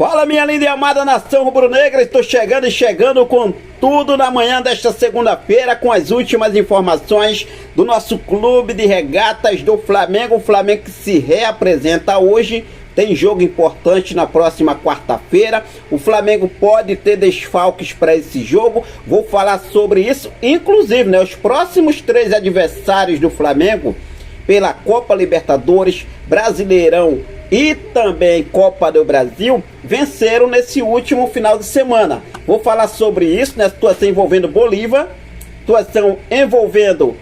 Fala, minha linda e amada nação rubro-negra, estou chegando com tudo na manhã desta segunda-feira com as últimas informações do nosso clube de regatas do Flamengo. O Flamengo que se reapresenta hoje, tem jogo importante na próxima quarta-feira. O Flamengo pode ter desfalques para esse jogo, vou falar sobre isso. Inclusive, né, os próximos 3 adversários do Flamengo pela Copa Libertadores, Brasileirão e também Copa do Brasil venceram nesse último final de semana. Vou falar sobre isso, né? Situação envolvendo Bolívar, situação envolvendo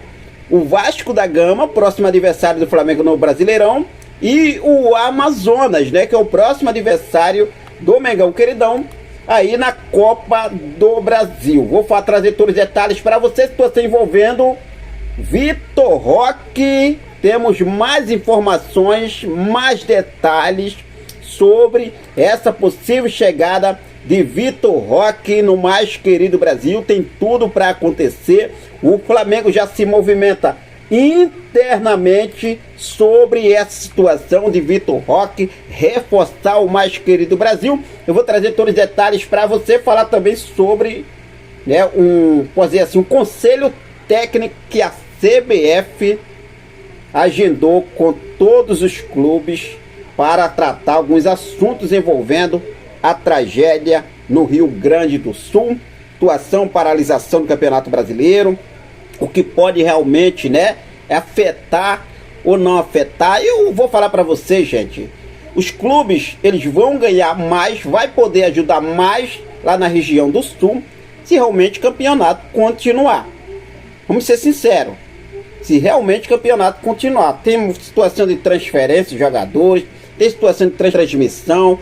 o Vasco da Gama, próximo adversário do Flamengo no Brasileirão, e o Amazonas, né? Que é o próximo adversário do Mengão Queridão aí na Copa do Brasil. Vou trazer todos os detalhes para vocês. Situação envolvendo Vitor Roque. Temos mais informações, mais detalhes sobre essa possível chegada de Vitor Roque no mais querido Brasil. Tem tudo para acontecer. O Flamengo já se movimenta internamente sobre essa situação de Vitor Roque reforçar o mais querido Brasil. Eu vou trazer todos os detalhes para você, falar também sobre, né, um conselho técnico que a CBF agendou com todos os clubes para tratar alguns assuntos envolvendo a tragédia no Rio Grande do Sul, situação, paralisação do Campeonato Brasileiro, o que pode realmente, né, afetar ou não afetar. Eu vou falar para vocês, gente, os clubes, eles vão ganhar mais, vai poder ajudar mais lá na região do Sul, se realmente o campeonato continuar. Vamos ser sinceros. Se realmente o campeonato continuar, tem situação de transferência de jogadores, tem situação de transmissão,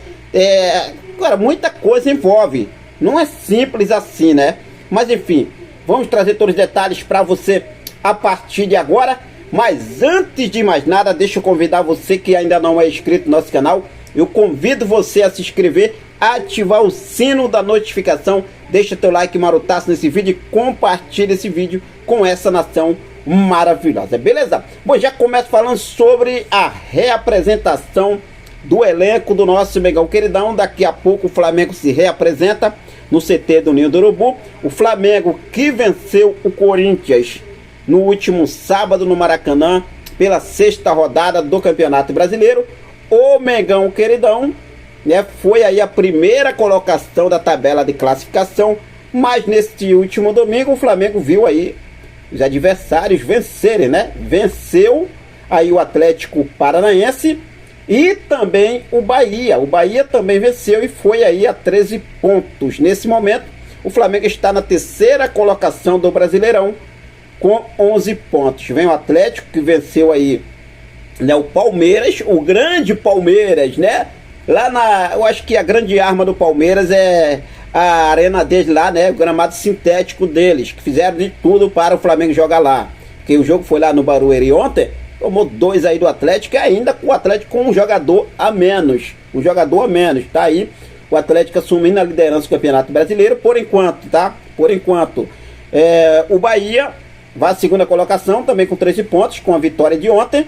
agora muita coisa envolve, não é simples assim, né? Mas enfim, vamos trazer todos os detalhes para você a partir de agora. Mas antes de mais nada, deixa eu convidar você que ainda não é inscrito no nosso canal, eu convido você a se inscrever, ativar o sino da notificação, deixa teu like marutaço nesse vídeo e compartilha esse vídeo com essa nação maravilhosa, beleza? Bom, já começo falando sobre a reapresentação do elenco do nosso Mengão Queridão. Daqui a pouco o Flamengo se reapresenta no CT do Ninho do Urubu. O Flamengo que venceu o Corinthians no último sábado no Maracanã pela 6ª rodada do Campeonato Brasileiro. O Mengão Queridão, né, foi aí a primeira colocação da tabela de classificação, mas neste último domingo o Flamengo viu aí os adversários vencerem, né? Venceu aí o Atlético Paranaense e também o Bahia. O Bahia também venceu e foi aí a 13 pontos. Nesse momento, o Flamengo está na 3ª colocação do Brasileirão com 11 pontos. Vem o Atlético que venceu aí, né, o Palmeiras, o grande Palmeiras, né? Lá eu acho que a grande arma do Palmeiras é a arena deles lá, né, o gramado sintético deles, que fizeram de tudo para o Flamengo jogar lá, porque o jogo foi lá no Barueri ontem, tomou 2 aí do Atlético, e ainda com o Atlético com um jogador a menos, tá aí o Atlético assumindo a liderança do Campeonato Brasileiro, por enquanto, tá, o Bahia vai à 2ª colocação, também com 13 pontos, com a vitória de ontem.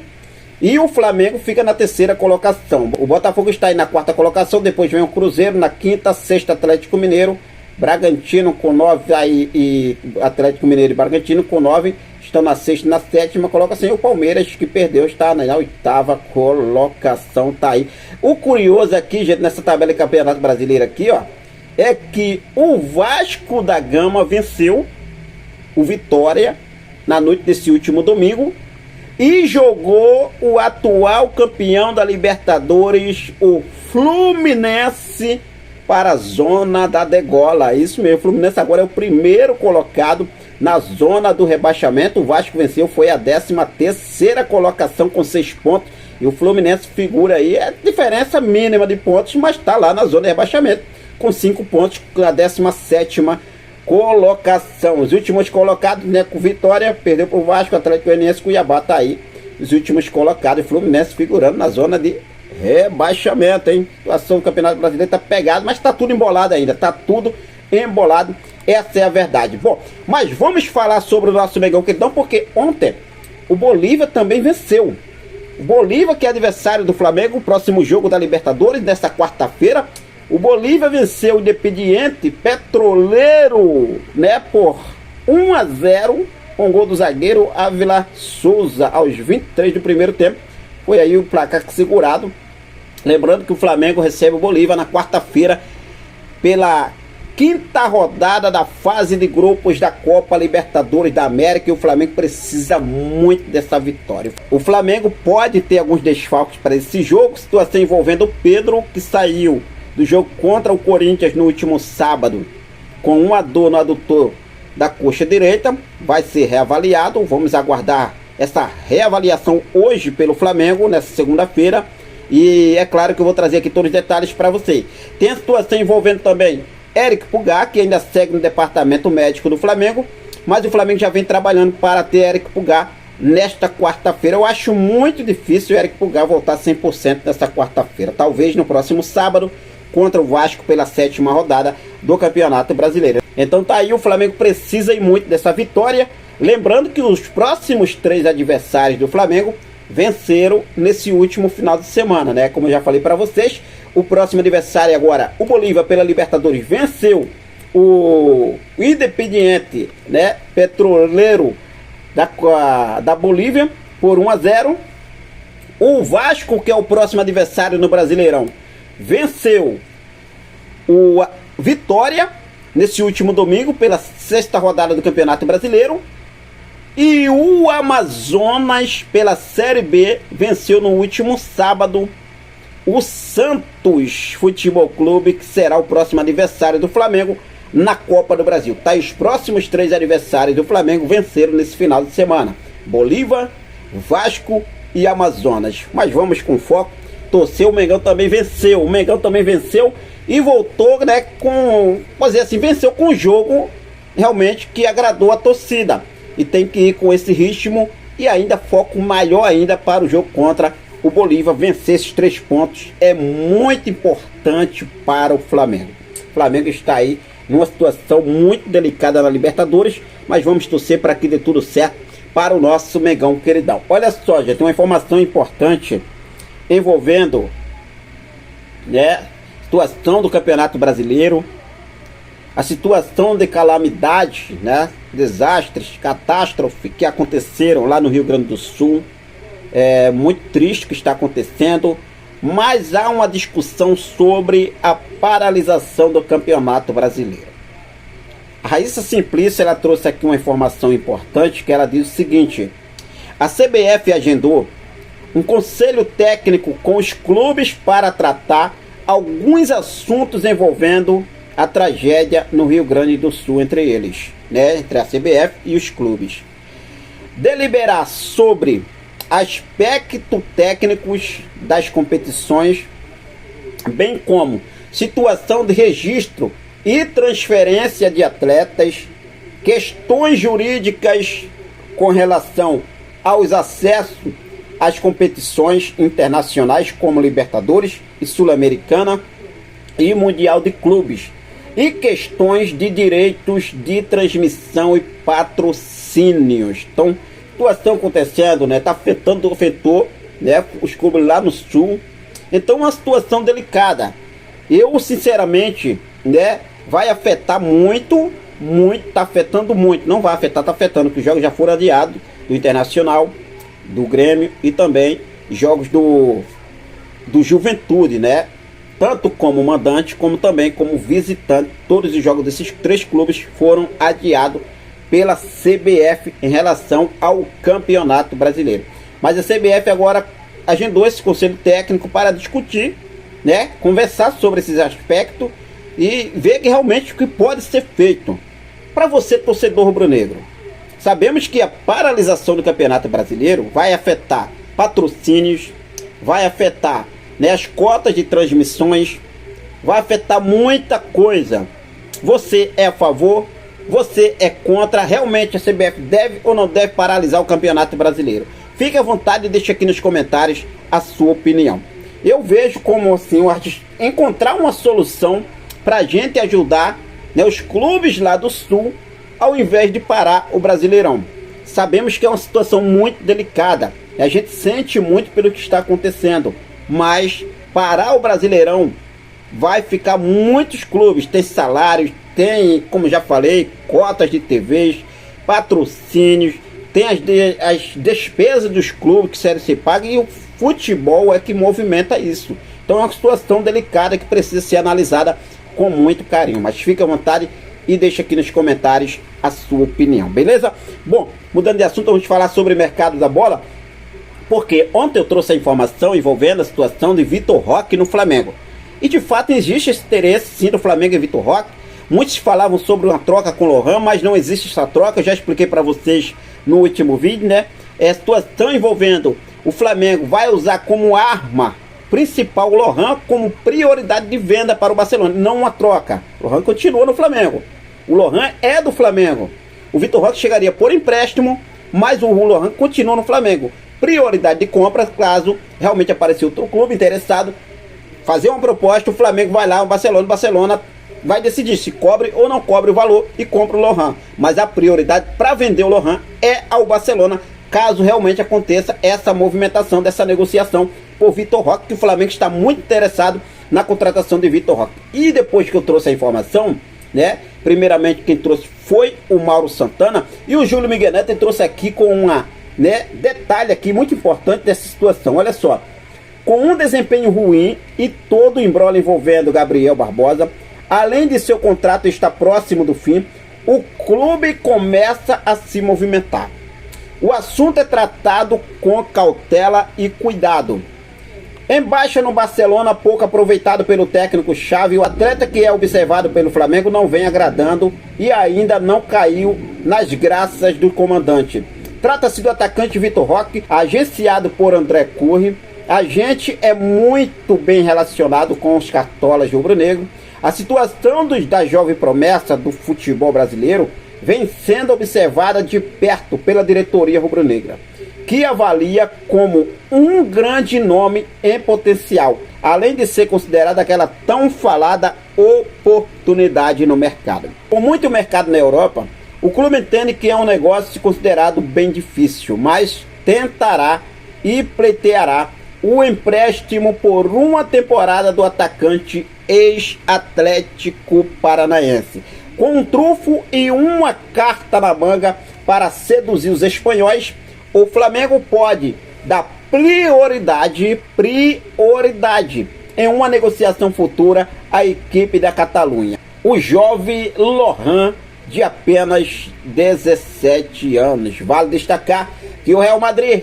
E o Flamengo fica na 3ª colocação. O Botafogo está aí na 4ª colocação. Depois vem o Cruzeiro na 5ª, 6ª Atlético Mineiro, Bragantino com 9 aí, e Atlético Mineiro e Bragantino com 9 estão na 6ª e na 7ª colocação. E o Palmeiras, que perdeu, está na 8ª colocação, tá aí. O curioso aqui, gente, nessa tabela de Campeonato Brasileiro aqui, ó, é que o Vasco da Gama venceu o Vitória na noite desse último domingo e jogou o atual campeão da Libertadores, o Fluminense, para a zona da degola. Isso mesmo, o Fluminense agora é o primeiro colocado na zona do rebaixamento. O Vasco venceu, foi a 13ª colocação com 6 pontos. E o Fluminense figura aí, é diferença mínima de pontos, mas está lá na zona de rebaixamento com 5 pontos, a 17ª colocação. Os últimos colocados, né, com Vitória, perdeu para o Vasco, Atlético Goianiense, Cuiabá tá aí. Os últimos colocados, Fluminense figurando na zona de rebaixamento, hein? A situação do Campeonato Brasileiro tá pegada, mas tá tudo embolado ainda, tá tudo embolado, essa é a verdade. Bom, mas vamos falar sobre o nosso Mengão Queridão, porque ontem o Bolívar também venceu. O Bolívar, que é adversário do Flamengo, o próximo jogo da Libertadores, nesta quarta-feira, O Bolívia venceu o Independiente Petroleiro, né, por 1-0, com gol do zagueiro Ávila Souza aos 23 do primeiro tempo. Foi aí o placar segurado. Lembrando que o Flamengo recebe o Bolívia na quarta-feira pela quinta rodada da fase de grupos da Copa Libertadores da América, e o Flamengo precisa muito dessa vitória. O Flamengo pode ter alguns desfalques para esse jogo, situação envolvendo o Pedro, que saiu do jogo contra o Corinthians no último sábado com uma dor no adutor da coxa direita, vai ser reavaliado. Vamos aguardar essa reavaliação hoje pelo Flamengo, nessa segunda-feira, e é claro que eu vou trazer aqui todos os detalhes para vocês. Tem a situação envolvendo também Eric Pulgar, que ainda segue no departamento médico do Flamengo, mas o Flamengo já vem trabalhando para ter Eric Pulgar nesta quarta-feira. Eu acho muito difícil o Eric Pulgar voltar 100% nesta quarta-feira, talvez no próximo sábado contra o Vasco pela 7ª rodada do Campeonato Brasileiro. Então tá aí, o Flamengo precisa ir muito dessa vitória, lembrando que os próximos 3 adversários do Flamengo venceram nesse último final de semana, né? Como eu já falei para vocês, o próximo adversário agora, o Bolívia pela Libertadores, venceu o Independiente, né, Petroleiro da Bolívia por 1-0. O Vasco, que é o próximo adversário no Brasileirão, venceu o Vitória nesse último domingo pela 6ª rodada do Campeonato Brasileiro. E o Amazonas pela Série B venceu no último sábado o Santos Futebol Clube, que será o próximo adversário do Flamengo na Copa do Brasil. Tá, os próximos 3 adversários do Flamengo venceram nesse final de semana: Bolívia, Vasco e Amazonas. Mas vamos com foco. Torceu, o Mengão também venceu. O Mengão também venceu e voltou, né, com, vamos dizer assim, venceu com um jogo realmente que agradou a torcida. E tem que ir com esse ritmo e ainda foco maior ainda para o jogo contra o Bolívia. Vencer esses 3 pontos é muito importante para o Flamengo. O Flamengo está aí numa situação muito delicada na Libertadores, mas vamos torcer para que dê tudo certo para o nosso Mengão queridão. Olha só, já tem uma informação importante envolvendo, né, situação do Campeonato Brasileiro, a situação de calamidade, né, desastres, catástrofe que aconteceram lá no Rio Grande do Sul. É muito triste o que está acontecendo, mas há uma discussão sobre a paralisação do Campeonato Brasileiro. A Raíssa Simplício, ela trouxe aqui uma informação importante, que ela diz o seguinte: a CBF agendou um conselho técnico com os clubes para tratar alguns assuntos envolvendo a tragédia no Rio Grande do Sul, entre eles, né, entre a CBF e os clubes. Deliberar sobre aspectos técnicos das competições, bem como situação de registro e transferência de atletas, questões jurídicas com relação aos acessos às competições internacionais como Libertadores e Sul-Americana e Mundial de Clubes, e questões de direitos de transmissão e patrocínios. Então, situação acontecendo, né, afetou, né, os clubes lá no Sul. Então, uma situação delicada. Eu, sinceramente, né, vai afetar muito, tá afetando muito. Não vai afetar, tá afetando, porque os jogos já foram adiados do Internacional, do Grêmio e também jogos do Juventude, né? Tanto como mandante, como também como visitante. Todos os jogos desses 3 clubes foram adiados pela CBF em relação ao Campeonato Brasileiro. Mas a CBF agora agendou esse conselho técnico para discutir, né, conversar sobre esses aspectos e ver que realmente o que pode ser feito. Para você, torcedor rubro-negro, sabemos que a paralisação do Campeonato Brasileiro vai afetar patrocínios, vai afetar, né, as cotas de transmissões, vai afetar muita coisa. Você é a favor? Você é contra? Realmente a CBF deve ou não deve paralisar o Campeonato Brasileiro? Fique à vontade e deixe aqui nos comentários a sua opinião. Eu vejo como assim, encontrar uma solução para a gente ajudar, né, os clubes lá do Sul, ao invés de parar o Brasileirão. Sabemos que é uma situação muito delicada, a gente sente muito pelo que está acontecendo, mas parar o Brasileirão vai ficar muitos clubes, tem salários, tem, como já falei, cotas de TVs, patrocínios, tem as despesas dos clubes que serem se pagas, e o futebol é que movimenta isso. Então é uma situação delicada que precisa ser analisada com muito carinho, mas fique à vontade e deixa aqui nos comentários a sua opinião, beleza? Bom, mudando de assunto, vamos falar sobre o mercado da bola, porque ontem eu trouxe a informação envolvendo a situação de Vitor Roque no Flamengo. E de fato existe esse interesse sim do Flamengo em Vitor Roque. Muitos falavam sobre uma troca com o Lohan, mas não existe essa troca. Eu já expliquei para vocês no último vídeo, né? É a situação envolvendo o Flamengo vai usar como arma principal o Lohan como prioridade de venda para o Barcelona, não uma troca. O Lohan continua no Flamengo. O Lohan é do Flamengo. O Vitor Roque chegaria por empréstimo, mas o Lohan continua no Flamengo. Prioridade de compra, caso realmente apareça outro clube interessado, fazer uma proposta, o Flamengo vai lá, o Barcelona vai decidir se cobre ou não cobre o valor e compra o Lohan. Mas a prioridade para vender o Lohan é ao Barcelona, caso realmente aconteça essa movimentação, dessa negociação por Vitor Roque, que o Flamengo está muito interessado na contratação de Vitor Roque. E depois que eu trouxe a informação, né, primeiramente quem trouxe foi o Mauro Santana, e o Júlio Miguel Neto trouxe aqui com uma, né, detalhe aqui muito importante dessa situação. Olha só, com um desempenho ruim e todo o embrolho envolvendo Gabriel Barbosa, além de seu contrato estar próximo do fim, o clube começa a se movimentar. O assunto é tratado com cautela e cuidado. Em baixa no Barcelona, pouco aproveitado pelo técnico Xavi, o atleta que é observado pelo Flamengo não vem agradando e ainda não caiu nas graças do comandante. Trata-se do atacante Vitor Roque, agenciado por André Curri. A gente é muito bem relacionado com os cartolas rubro-negro. A situação da jovem promessa do futebol brasileiro vem sendo observada de perto pela diretoria rubro-negra, que avalia como um grande nome em potencial, além de ser considerada aquela tão falada oportunidade no mercado. Com muito mercado na Europa, o clube entende que é um negócio considerado bem difícil, mas tentará e pleiteará o empréstimo por uma temporada do atacante ex-Atlético Paranaense, com um trunfo e uma carta na manga para seduzir os espanhóis. O Flamengo pode dar prioridade em uma negociação futura à equipe da Catalunha. O jovem Lohan, de apenas 17 anos. Vale destacar que o Real Madrid,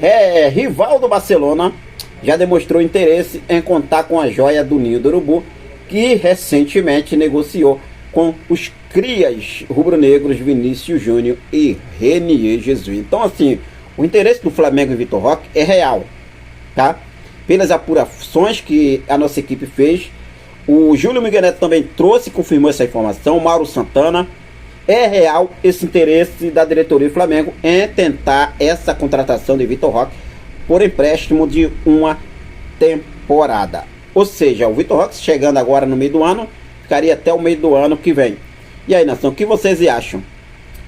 rival do Barcelona, já demonstrou interesse em contar com a joia do Ninho do Urubu, que recentemente negociou com os crias rubro-negros Vinícius Júnior e Renier Jesus. Então, assim, o interesse do Flamengo em Vitor Roque é real, tá? Pelas apurações que a nossa equipe fez, o Júlio Miguel Neto também trouxe e confirmou essa informação, o Mauro Santana. É real esse interesse da diretoria do Flamengo em tentar essa contratação de Vitor Roque por empréstimo de uma temporada. Ou seja, o Vitor Roque chegando agora no meio do ano, ficaria até o meio do ano que vem. E aí, nação, o que vocês acham?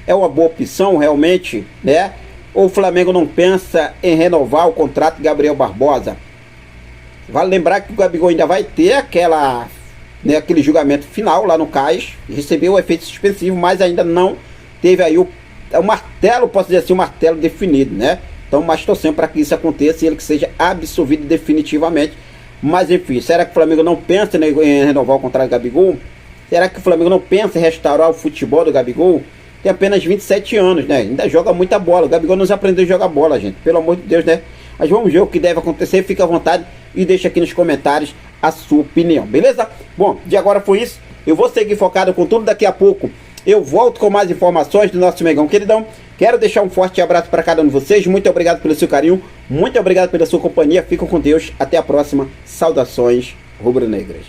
É uma boa opção realmente, né? Ou o Flamengo não pensa em renovar o contrato de Gabriel Barbosa? Vale lembrar que o Gabigol ainda vai ter aquele julgamento final lá no CAIS, recebeu o efeito suspensivo, mas ainda não teve aí o martelo, posso dizer assim, o martelo definido, né? Então, mas torcendo para que isso aconteça e ele que seja absolvido definitivamente. Mas enfim, será que o Flamengo não pensa em renovar o contrato do Gabigol? Será que o Flamengo não pensa em restaurar o futebol do Gabigol? Tem apenas 27 anos, né? Ainda joga muita bola. O Gabigol não aprendeu a jogar bola, gente. Pelo amor de Deus, né? Mas vamos ver o que deve acontecer. Fica à vontade e deixa aqui nos comentários a sua opinião, beleza? Bom, de agora foi isso. Eu vou seguir focado com tudo. Daqui a pouco eu volto com mais informações do nosso Megão queridão. Quero deixar um forte abraço para cada um de vocês. Muito obrigado pelo seu carinho. Muito obrigado pela sua companhia. Fiquem com Deus. Até a próxima. Saudações rubro-negras.